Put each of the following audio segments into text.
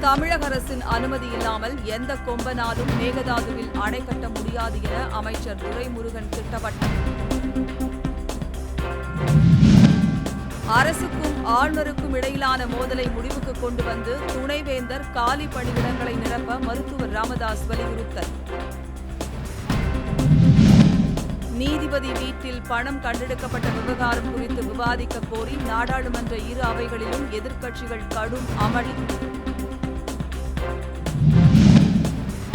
தமிழக அரசின் அனுமதி இல்லாமல் எந்த கொம்பனாலும் மேகதாதுவில் அணை கட்ட முடியாது என அமைச்சர் துரைமுருகன் திட்டவட்டம். அரசுக்கும் ஆளுநருக்கும் இடையிலான மோதலை முடிவுக்கு கொண்டு வந்து துணைவேந்தர் காலி பணியிடங்களை நிரப்ப மருத்துவர் ராமதாஸ் வலியுறுத்தல். நீதிபதி வீட்டில் பணம் கண்டெடுக்கப்பட்ட விவகாரம் குறித்து விவாதிக்க கோரி நாடாளுமன்ற இரு அவைகளிலும் எதிர்க்கட்சிகள் கடும் அமளி.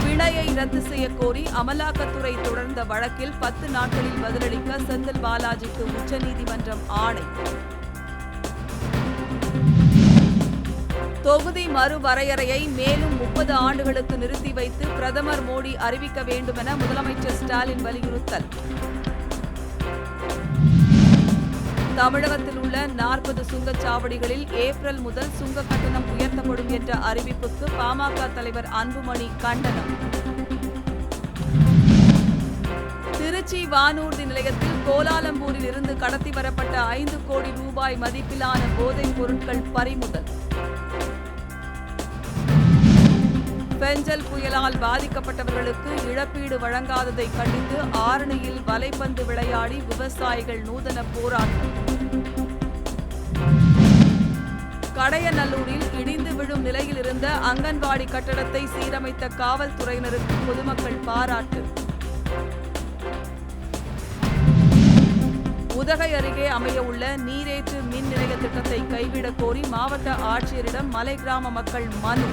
பிணையை ரத்து செய்ய கோரி அமலாக்கத்துறை தொடர்ந்த வழக்கில் 10 நாட்களில் பதிலளிக்க செந்தில் பாலாஜிக்கு உச்சநீதிமன்றம் ஆணை. தொகுதி மறுவரையறையை மேலும் 30 ஆண்டுகளுக்கு நிறுத்தி வைத்து பிரதமர் மோடி அறிவிக்க வேண்டுமென முதலமைச்சர் ஸ்டாலின் வலியுறுத்தல். தமிழகத்தில் உள்ள 40 சுங்கச்சாவடிகளில் ஏப்ரல் முதல் சுங்க கட்டணம் உயர்த்தப்படும் என்ற அறிவிப்புக்கு பாமக தலைவர் அன்புமணி கண்டனம். திருச்சி வானூர்தி நிலையத்தில் கோலாலம்பூரில் இருந்து கடத்தி வரப்பட்ட 5 கோடி ரூபாய் மதிப்பிலான போதைப் பொருட்கள் பறிமுதல். பெஞ்சல் புயலால் பாதிக்கப்பட்டவர்களுக்கு இழப்பீடு வழங்காததை கண்டித்து ஆரணியில் வலைப்பந்து விளையாடி விவசாயிகள் நூதன போராட்டம். கடையநல்லூரில் இடிந்து விழும் நிலையில் இருந்த அங்கன்வாடி கட்டடத்தை சீரமைத்த காவல்துறையினருக்கு பொதுமக்கள் பாராட்டு. உதகை அருகே அமைய உள்ள நீரேற்று மின் நிலைய திட்டத்தை கைவிடக் கோரி மாவட்ட ஆட்சியரிடம் மலை கிராம மக்கள் மனு.